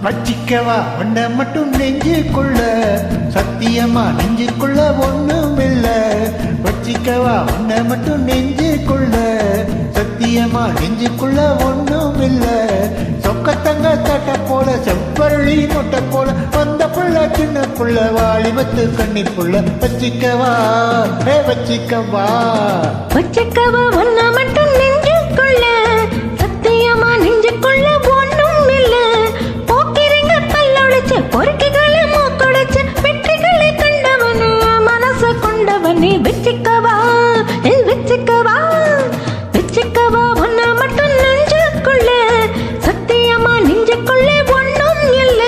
வச்சிக்கவா ஒன்ன மட்டும் நெஞ்சுக்குள்ள, சத்தியமா நெஞ்சுக்குள்ள ஒண்ணும் இல்ல. வச்சிக்கவா ஒன்ன மட்டும் நெஞ்சுக்குள்ள, சத்தியமா நெஞ்சுக்குள்ள ஒண்ணும் இல்ல. சொக்கத்தங்க தட்ட போல செவ்வரளி முட்டை போல வந்த புள்ள சின்ன புள்ள வாலிபத்து கண்ணி புள்ள. வச்சிக்கவா வச்சிக்கவா வச்சிக்கவா ஒன்ன மட்டும் நெஞ்சுக்குள்ள, சத்தியமா நெஞ்சுக்குள்ள ஒண்ணும் இல்ல. போக்கிரிங்க பல்லொழிச்சு பொறுக்கிகளை மூக்கொழிச்சு வெற்றிகளை கண்டவனு மனச கொண்டவனே. வச்சிக்கவா வச்சிக்கவா வச்சிக்கவா ஒன்ன மட்டும் நெஞ்சுக்குள்ள, சத்தியமா நெஞ்சுக்குள்ள ஒண்ணும் இல்ல.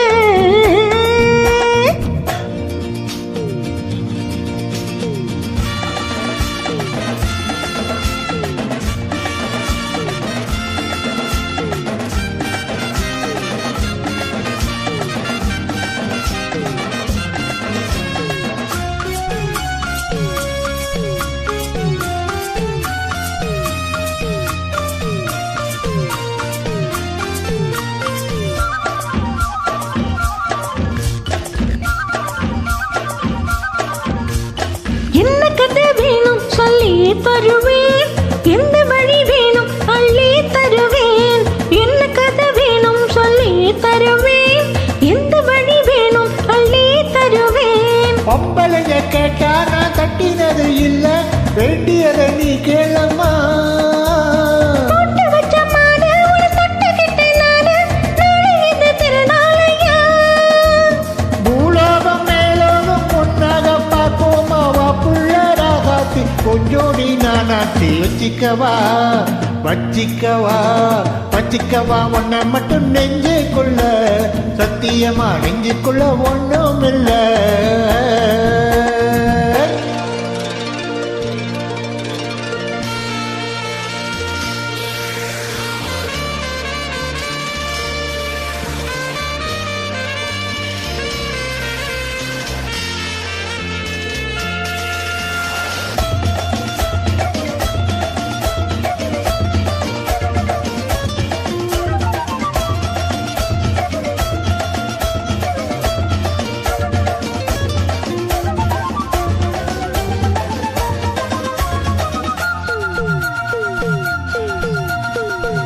என்ன கதை வேணும் சொல்லி தருவேன், எந்த வழி வேணும் அள்ளி தருவேன். என்ன கதை வேணும் சொல்லி தருவேன், எந்த வழி வேணும் அள்ளி தருவேன். பொம்பளைய கேட்டா நான் கட்டினது இல்ல, வேண்டியதை நீ கேளம்மா. போட்டு வச்ச மாடு ஒரு தொட்டுக்கிட்ட நாடு, நாளை இது திருநாளையா. பூலோகம் மேலோகம் பொன்னாக பார்ப்போமா வா புள்ள ராகாத்தி கொஞ்சோடி நானாத்தி. வச்சிக்கவா வச்சிக்கவா வச்சிக்கவா ஒன்ன மட்டும் நெஞ்சுக்குள்ள, சத்தியமா நெஞ்சுக்குள்ள ஒண்ணும் இல்ல.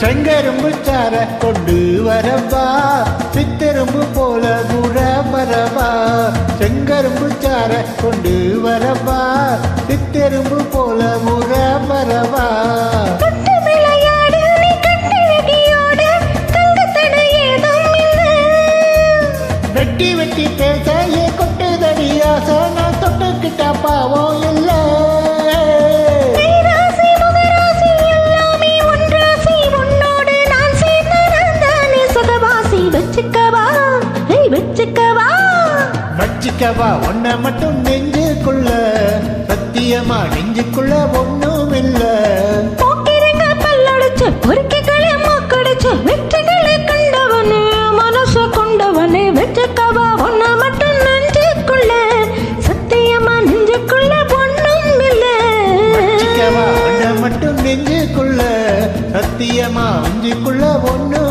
செங்கரும்பு சார கொண்டு வரவா, சித்தரும்பு போல கூட வரவா. செங்கரும்பு சார கொண்டு வரவா, சித்தரும்பு போல கூட வரவா. தொட்டு விளையாடு நீ கட்டழகியோடு, தங்கத்தடை ஏதும் இல்லை. வெட்டி வெட்டி பேச ஏ கொட்டுதடி ஆசை, நான் தொட்டுக்கிட்ட பாவம் இல்ல. வச்சிக்கவா ஒன்ன மட்டும் நெஞ்சுக்குள்ள, சத்தியமா நெஞ்சுக்குள்ள ஒண்ணும் இல்ல. போக்கிரிங்க பல்லொழிச்சு பொறுக்கிகளை மூக்கொழிச்சு வெற்றிகளை கண்டவனே மனச கொண்டவனே. வச்சிக்கவா ஒன்ன மட்டும் நெஞ்சுக்குள்ள, சத்தியமா நெஞ்சுக்குள்ள ஒண்ணும் இல்ல. வச்சிக்கவா ஒன்ன மட்டும் நெஞ்சுக்குள்ள, சத்தியமா நெஞ்சுக்குள்ள ஒண்ணும்